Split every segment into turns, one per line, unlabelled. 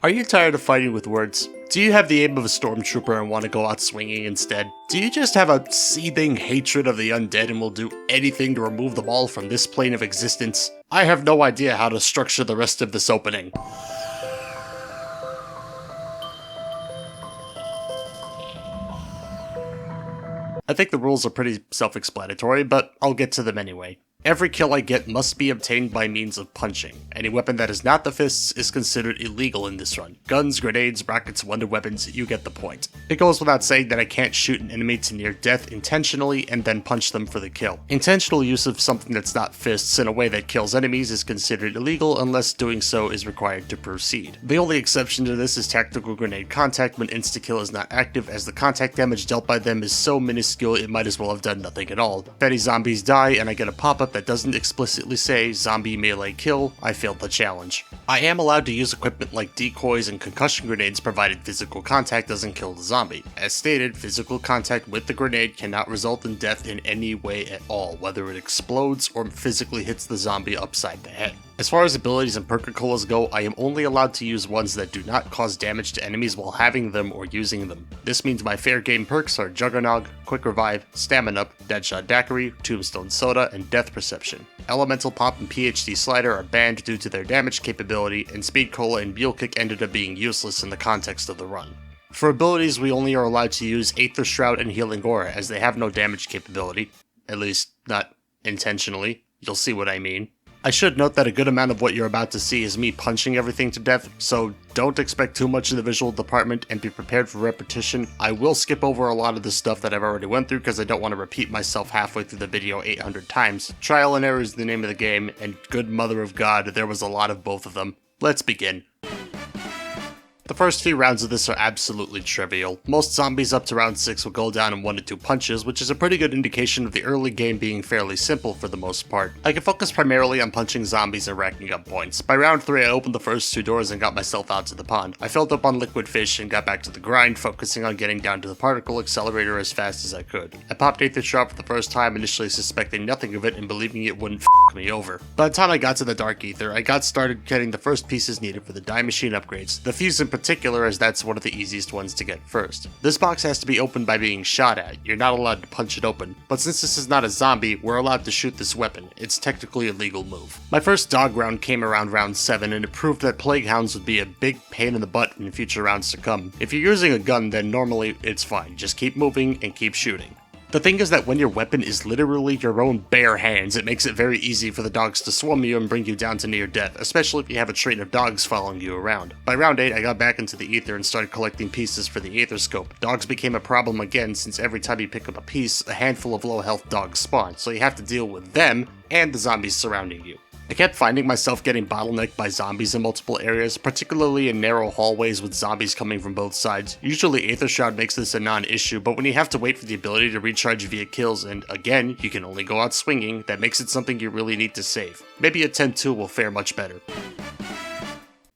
Are you tired of fighting with words? Do you have the aim of a stormtrooper and want to go out swinging instead? Do you just have a seething hatred of the undead and will do anything to remove them all from this plane of existence? I have no idea how to structure the rest of this opening. I think the rules are pretty self-explanatory, but I'll get to them anyway. Every kill I get must be obtained by means of punching. Any weapon that is not the fists is considered illegal in this run. Guns, grenades, rockets, wonder weapons, you get the point. It goes without saying that I can't shoot an enemy to near death intentionally and then punch them for the kill. Intentional use of something that's not fists in a way that kills enemies is considered illegal unless doing so is required to proceed. The only exception to this is tactical grenade contact when insta-kill is not active, as the contact damage dealt by them is so minuscule it might as well have done nothing at all. If any zombies die and I get a pop-up that doesn't explicitly say zombie melee kill, I failed the challenge. I am allowed to use equipment like decoys and concussion grenades provided physical contact doesn't kill the zombie. As stated, physical contact with the grenade cannot result in death in any way at all, whether it explodes or physically hits the zombie upside the head. As far as abilities and perk-a-colas go, I am only allowed to use ones that do not cause damage to enemies while having them or using them. This means my fair game perks are Juggernog, Quick Revive, Stamina Up, Deadshot Daiquiri, Tombstone Soda, and Death Perception. Elemental Pop and PhD Slider are banned due to their damage capability, and Speed Cola and Mule Kick ended up being useless in the context of the run. For abilities, we only are allowed to use Aether Shroud and Healing Aura, as they have no damage capability. At least, not intentionally. You'll see what I mean. I should note that a good amount of what you're about to see is me punching everything to death, so don't expect too much in the visual department and be prepared for repetition. I will skip over a lot of the stuff that I've already went through because I don't want to repeat myself halfway through the video 800 times. Trial and error is the name of the game, and good mother of God, there was a lot of both of them. Let's begin. The first few rounds of this are absolutely trivial. Most zombies up to round 6 will go down in 1 to 2 punches, which is a pretty good indication of the early game being fairly simple for the most part. I can focus primarily on punching zombies and racking up points. By round 3 I opened the first 2 doors and got myself out to the pond. I filled up on liquid fish and got back to the grind, focusing on getting down to the particle accelerator as fast as I could. I popped Aether Shroud for the first time, initially suspecting nothing of it and believing it wouldn't f*** me over. By the time I got to the Dark Aether, I got started getting the first pieces needed for the Die Machine upgrades, the fuse in particular, as that's one of the easiest ones to get first. This box has to be opened by being shot at, you're not allowed to punch it open, but since this is not a zombie, we're allowed to shoot this weapon. It's technically a legal move. My first dog round came around round 7, and it proved that Plague Hounds would be a big pain in the butt in future rounds to come. If you're using a gun, then normally it's fine, just keep moving and keep shooting. The thing is that when your weapon is literally your own bare hands, it makes it very easy for the dogs to swarm you and bring you down to near death, especially if you have a train of dogs following you around. By round 8, I got back into the ether and started collecting pieces for the Aether Scope. Dogs became a problem again since every time you pick up a piece, a handful of low health dogs spawn, so you have to deal with them and the zombies surrounding you. I kept finding myself getting bottlenecked by zombies in multiple areas, particularly in narrow hallways with zombies coming from both sides. Usually Aether Shroud makes this a non-issue, but when you have to wait for the ability to recharge via kills, and again, you can only go out swinging, that makes it something you really need to save. Maybe a 10-2 will fare much better.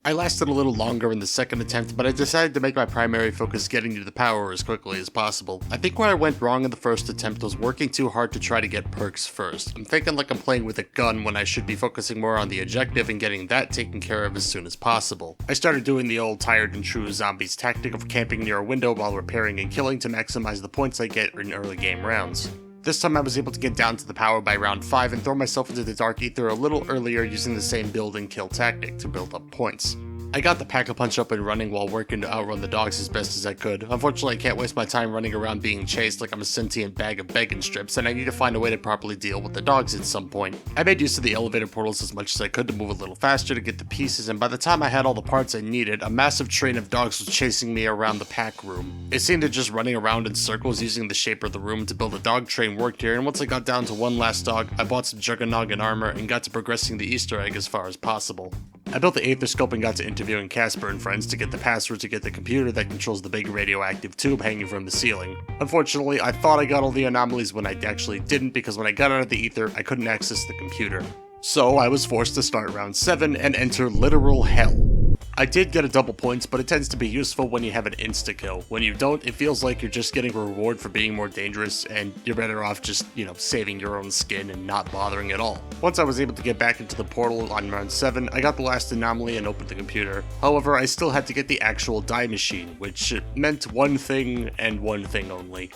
I lasted a little longer in the second attempt, but I decided to make my primary focus getting to the power as quickly as possible. I think where I went wrong in the first attempt was working too hard to try to get perks first. I'm thinking like I'm playing with a gun when I should be focusing more on the objective and getting that taken care of as soon as possible. I started doing the old tired and true zombies tactic of camping near a window while repairing and killing to maximize the points I get in early game rounds. This time I was able to get down to the power by round 5 and throw myself into the Dark Aether a little earlier using the same build and kill tactic to build up points. I got the Pack-a-Punch up and running while working to outrun the dogs as best as I could. Unfortunately, I can't waste my time running around being chased like I'm a sentient bag of bacon strips, and I need to find a way to properly deal with the dogs at some point. I made use of the elevator portals as much as I could to move a little faster to get the pieces, and by the time I had all the parts I needed, a massive train of dogs was chasing me around the pack room. It seemed that just running around in circles using the shape of the room to build a dog train worked here, and once I got down to one last dog, I bought some Juggernog and armor and got to progressing the Easter egg as far as possible. I built the Aether Scope and got to interviewing Casper and friends to get the password to get the computer that controls the big radioactive tube hanging from the ceiling. Unfortunately, I thought I got all the anomalies when I actually didn't, because when I got out of the ether, I couldn't access the computer. So I was forced to start round 7 and enter literal hell. I did get a double points, but it tends to be useful when you have an insta-kill. When you don't, it feels like you're just getting a reward for being more dangerous, and you're better off just, saving your own skin and not bothering at all. Once I was able to get back into the portal on round 7, I got the last anomaly and opened the computer. However, I still had to get the actual Die Machine, which meant one thing and one thing only.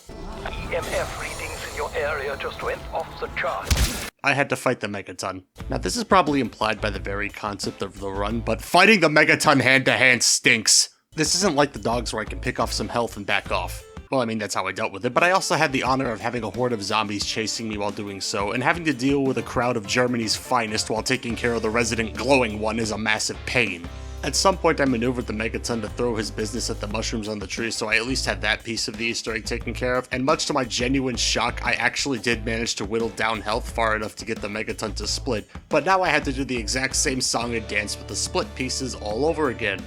EMF readings in your area just went off the charts.
I had to fight the Megaton. Now, this is probably implied by the very concept of the run, but fighting the Megaton hand-to-hand stinks. This isn't like the dogs where I can pick off some health and back off. Well, I mean, that's how I dealt with it, but I also had the honor of having a horde of zombies chasing me while doing so, and having to deal with a crowd of Germany's finest while taking care of the resident glowing one is a massive pain. At some point, I maneuvered the Megaton to throw his business at the mushrooms on the tree, so I at least had that piece of the Easter egg taken care of, and much to my genuine shock, I actually did manage to whittle down health far enough to get the Megaton to split, but now I had to do the exact same song and dance with the split pieces all over again.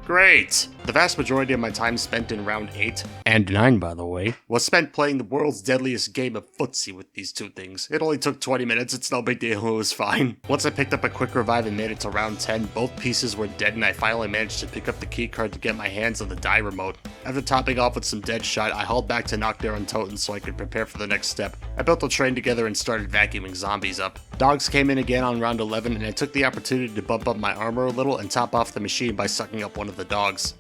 Great! The vast majority of my time spent in round 8, and 9 by the way, was spent playing the world's deadliest game of footsie with these two things. It only took 20 minutes, it's no big deal, it was fine. Once I picked up a quick revive and made it to round 10, both pieces were dead and I finally managed to pick up the keycard to get my hands on the die remote. After topping off with some dead shot, I hauled back to knock down Toten so I could prepare for the next step. I built a train together and started vacuuming zombies up. Dogs came in again on round 11 and I took the opportunity to bump up my armor a little and top off the machine by sucking up one of the dogs.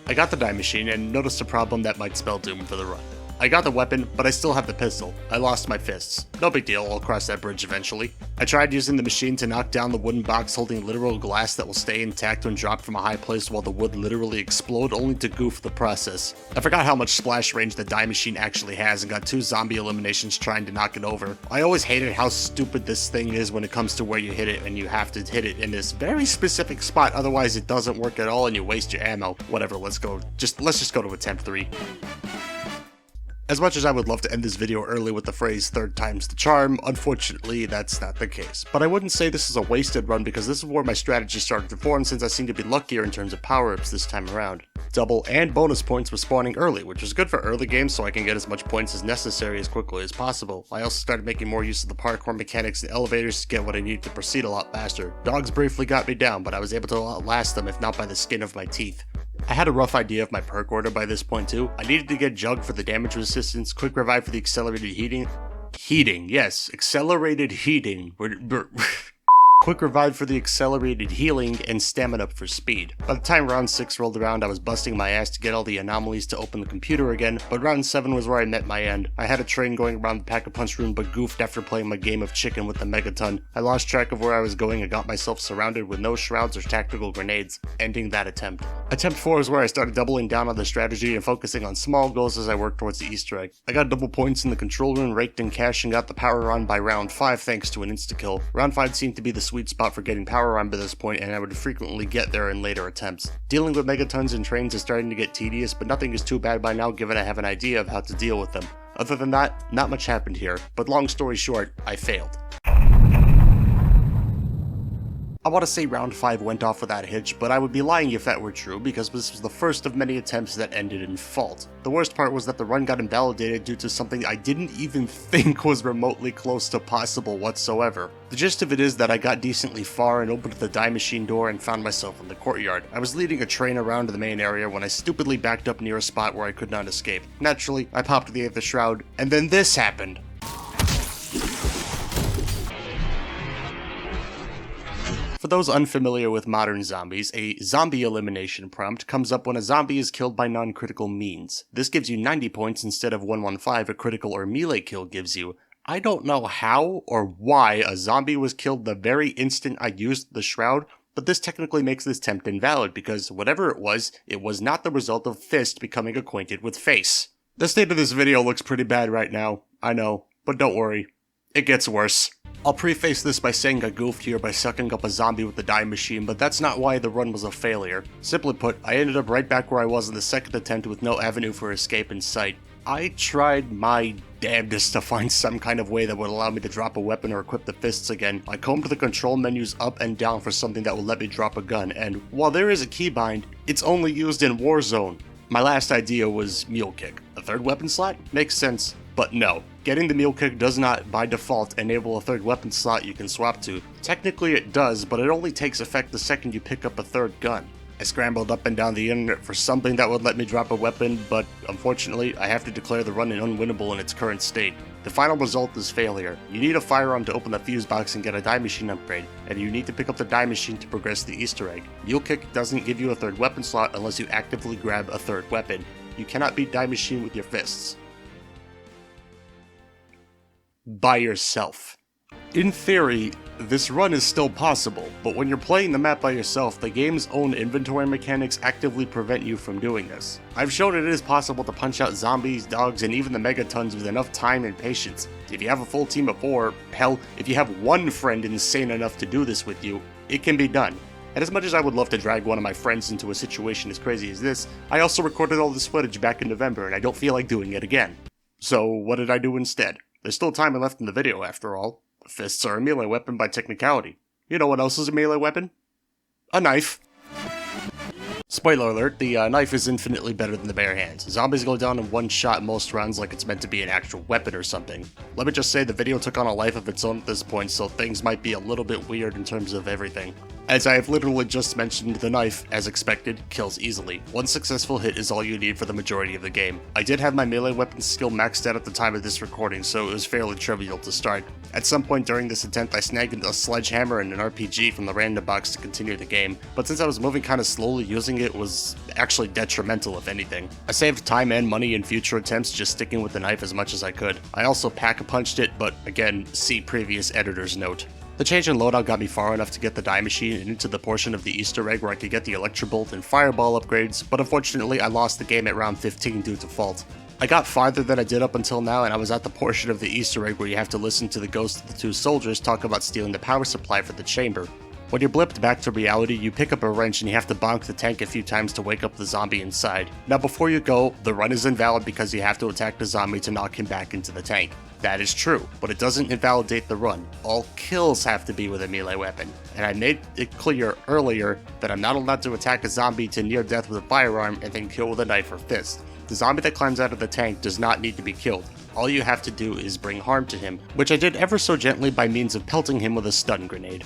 I got the Die Machine and noticed a problem that might spell doom for the run. I got the weapon, but I still have the pistol. I lost my fists. No big deal, I'll cross that bridge eventually. I tried using the machine to knock down the wooden box holding literal glass that will stay intact when dropped from a high place while the wood literally explode, only to goof the process. I forgot how much splash range the Die Machine actually has and got 2 zombie eliminations trying to knock it over. I always hated how stupid this thing is when it comes to where you hit it, and you have to hit it in this very specific spot, otherwise it doesn't work at all and you waste your ammo. Whatever, let's just go to attempt 3. As much as I would love to end this video early with the phrase "third time's the charm," unfortunately that's not the case. But I wouldn't say this is a wasted run because this is where my strategy started to form since I seem to be luckier in terms of power-ups this time around. Double and bonus points were spawning early, which was good for early games so I can get as much points as necessary as quickly as possible. I also started making more use of the parkour mechanics and elevators to get what I needed to proceed a lot faster. Dogs briefly got me down, but I was able to outlast them if not by the skin of my teeth. I had a rough idea of my perk order by this point too. I needed to get Jug for the damage resistance, Quick Revive for the accelerated heating, yes, accelerated heating, Quick Revive for the accelerated healing, and Stamina for speed. By the time round 6 rolled around, I was busting my ass to get all the anomalies to open the computer again, but round 7 was where I met my end. I had a train going around the Pack-a-Punch room but goofed after playing my game of chicken with the Megaton. I lost track of where I was going and got myself surrounded with no shrouds or tactical grenades, ending that attempt. Attempt 4 is where I started doubling down on the strategy and focusing on small goals as I worked towards the Easter egg. I got double points in the control room, raked in cash, and got the power on by round 5 thanks to an insta-kill. Round 5 seemed to be the sweet spot for getting power on by this point, and I would frequently get there in later attempts. Dealing with megatons and trains is starting to get tedious, but nothing is too bad by now given I have an idea of how to deal with them. Other than that, not much happened here, but long story short, I failed. I want to say round 5 went off without a hitch, but I would be lying if that were true because this was the first of many attempts that ended in fault. The worst part was that the run got invalidated due to something I didn't even think was remotely close to possible whatsoever. The gist of it is that I got decently far and opened the Die Machine door and found myself in the courtyard. I was leading a train around to the main area when I stupidly backed up near a spot where I could not escape. Naturally, I popped the 8th shroud, and then this happened. For those unfamiliar with modern zombies, a zombie elimination prompt comes up when a zombie is killed by non-critical means. This gives you 90 points instead of 115 a critical or melee kill gives you. I don't know how or why a zombie was killed the very instant I used the shroud, but this technically makes this attempt invalid because whatever it was not the result of Fist becoming acquainted with Face. The state of this video looks pretty bad right now, I know, but don't worry, it gets worse. I'll preface this by saying I goofed here by sucking up a zombie with the Die Machine, but that's not why the run was a failure. Simply put, I ended up right back where I was in the second attempt with no avenue for escape in sight. I tried my damnedest to find some kind of way that would allow me to drop a weapon or equip the fists again. I combed the control menus up and down for something that will let me drop a gun, and while there is a keybind, it's only used in Warzone. My last idea was Mule Kick. A third weapon slot? Makes sense, but no. Getting the mule kick does not, by default, enable a third weapon slot you can swap to. Technically it does, but it only takes effect the second you pick up a third gun. I scrambled up and down the internet for something that would let me drop a weapon, but unfortunately, I have to declare the run unwinnable in its current state. The final result is failure. You need a firearm to open the fuse box and get a Die Machine upgrade, and you need to pick up the Die Machine to progress the Easter egg. Mule Kick doesn't give you a third weapon slot unless you actively grab a third weapon. You cannot beat Die Machine with your fists. By yourself. In theory, this run is still possible, but when you're playing the map by yourself, the game's own inventory mechanics actively prevent you from doing this. I've shown it is possible to punch out zombies, dogs, and even the megatons with enough time and patience. If you have a full team of 4, hell, if you have one friend insane enough to do this with you, it can be done. And as much as I would love to drag one of my friends into a situation as crazy as this, I also recorded all this footage back in November and I don't feel like doing it again. So what did I do instead? There's still time left in the video after all. Fists are a melee weapon by technicality. You know what else is a melee weapon? A knife. Spoiler alert, the knife is infinitely better than the bare hands. Zombies go down in one shot most rounds like it's meant to be an actual weapon or something. Let me just say the video took on a life of its own at this point, so things might be a little bit weird in terms of everything. As I have literally just mentioned, the knife, as expected, kills easily. One successful hit is all you need for the majority of the game. I did have my melee weapon skill maxed out at the time of this recording, so it was fairly trivial to start. At some point during this attempt, I snagged a sledgehammer and an RPG from the random box to continue the game, but since I was moving kinda slowly, using it was actually detrimental if anything. I saved time and money in future attempts just sticking with the knife as much as I could. I also pack-a-punched it, but again, see previous editor's note. The change in loadout got me far enough to get the Die Machine and into the portion of the Easter egg where I could get the Electrobolt and Fireball upgrades, but unfortunately I lost the game at round 15 due to fault. I got farther than I did up until now, and I was at the portion of the Easter egg where you have to listen to the ghost of the 2 soldiers talk about stealing the power supply for the chamber. When you're blipped back to reality, you pick up a wrench and you have to bonk the tank a few times to wake up the zombie inside. Now before you go, the run is invalid because you have to attack the zombie to knock him back into the tank. That is true, but it doesn't invalidate the run. All kills have to be with a melee weapon, and I made it clear earlier that I'm not allowed to attack a zombie to near death with a firearm and then kill with a knife or fist. The zombie that climbs out of the tank does not need to be killed. All you have to do is bring harm to him, which I did ever so gently by means of pelting him with a stun grenade.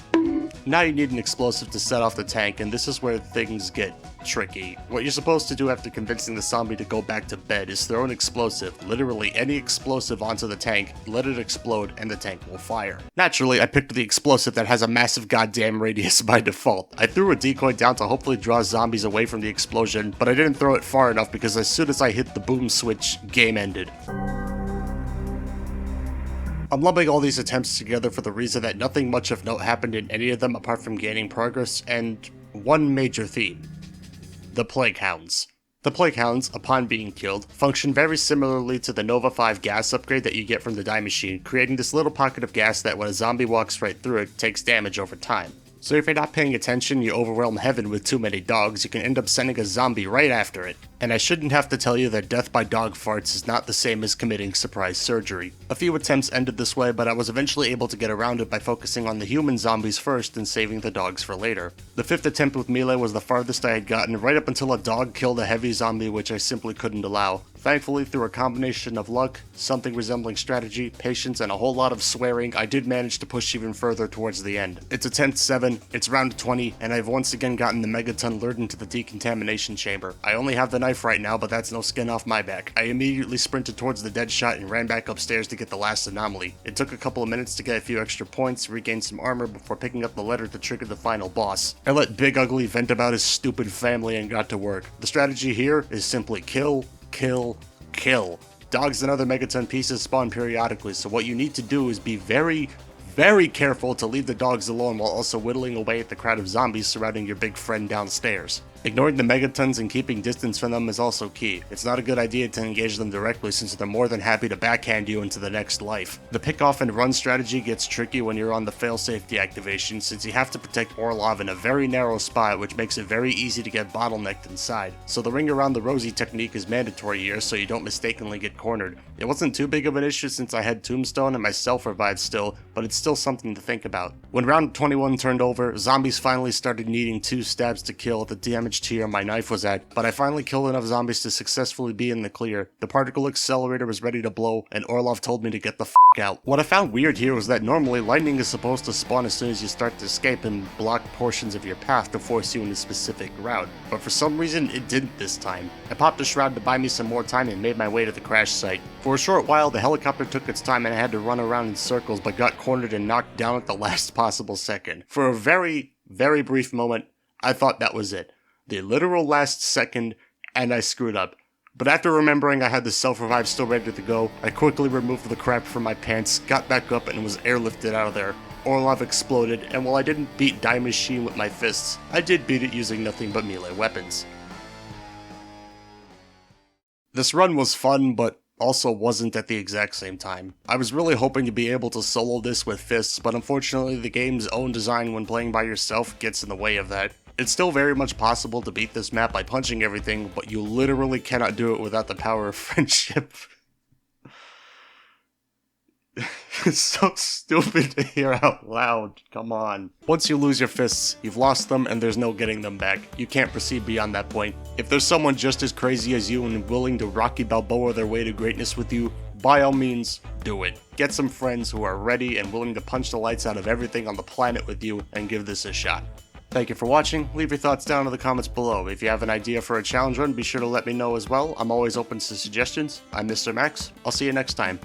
Now you need an explosive to set off the tank, and this is where things get tricky. What you're supposed to do after convincing the zombie to go back to bed is throw an explosive, literally any explosive, onto the tank, let it explode, and the tank will fire. Naturally, I picked the explosive that has a massive goddamn radius by default. I threw a decoy down to hopefully draw zombies away from the explosion, but I didn't throw it far enough because as soon as I hit the boom switch, game ended. I'm lumping all these attempts together for the reason that nothing much of note happened in any of them apart from gaining progress, and one major theme. The Plague Hounds. The Plague Hounds, upon being killed, function very similarly to the Nova 5 gas upgrade that you get from the Die Machine, creating this little pocket of gas that when a zombie walks right through it, takes damage over time. So if you're not paying attention, you overwhelm heaven with too many dogs, you can end up sending a zombie right after it. And I shouldn't have to tell you that death by dog farts is not the same as committing surprise surgery. A few attempts ended this way, but I was eventually able to get around it by focusing on the human zombies first and saving the dogs for later. The 5th attempt with melee was the farthest I had gotten, right up until a dog killed a heavy zombie which I simply couldn't allow. Thankfully, through a combination of luck, something resembling strategy, patience, and a whole lot of swearing, I did manage to push even further towards the end. It's attempt 7, it's round 20, and I've once again gotten the megaton lured into the decontamination chamber. I only have the knife right now, but that's no skin off my back. I immediately sprinted towards the dead shot and ran back upstairs to get the last anomaly. It took a couple of minutes to get a few extra points, regain some armor before picking up the letter to trigger the final boss. I let Big Ugly vent about his stupid family and got to work. The strategy here is simply kill, kill, kill. Dogs and other megaton pieces spawn periodically, so what you need to do is be very careful to leave the dogs alone while also whittling away at the crowd of zombies surrounding your big friend downstairs. Ignoring the megatons and keeping distance from them is also key. It's not a good idea to engage them directly since they're more than happy to backhand you into the next life. The pick off and run strategy gets tricky when you're on the failsafe deactivation since you have to protect Orlov in a very narrow spot which makes it very easy to get bottlenecked inside. So the ring around the rosy technique is mandatory here so you don't mistakenly get cornered. It wasn't too big of an issue since I had Tombstone and myself revived still, but it's still something to think about. When round 21 turned over, zombies finally started needing 2 stabs to kill, the damage which tier my knife was at, but I finally killed enough zombies to successfully be in the clear. The particle accelerator was ready to blow, and Orlov told me to get the f out. What I found weird here was that normally lightning is supposed to spawn as soon as you start to escape and block portions of your path to force you in a specific route, but for some reason it didn't this time. I popped a shroud to buy me some more time and made my way to the crash site. For a short while, the helicopter took its time and I had to run around in circles but got cornered and knocked down at the last possible second. For a very brief moment, I thought that was it. The literal last second, and I screwed up. But after remembering I had the self-revive still ready to go, I quickly removed the crap from my pants, got back up, and was airlifted out of there. Orlov exploded, and while I didn't beat Die Maschine with my fists, I did beat it using nothing but melee weapons. This run was fun, but also wasn't at the exact same time. I was really hoping to be able to solo this with fists, but unfortunately the game's own design when playing by yourself gets in the way of that. It's still very much possible to beat this map by punching everything, but you literally cannot do it without the power of friendship. It's so stupid to hear out loud, come on. Once you lose your fists, you've lost them and there's no getting them back. You can't proceed beyond that point. If there's someone just as crazy as you and willing to Rocky Balboa their way to greatness with you, by all means, do it. Get some friends who are ready and willing to punch the lights out of everything on the planet with you and give this a shot. Thank you for watching. Leave your thoughts down in the comments below. If you have an idea for a challenge run, be sure to let me know as well. I'm always open to suggestions. I'm Mr. Max. I'll see you next time.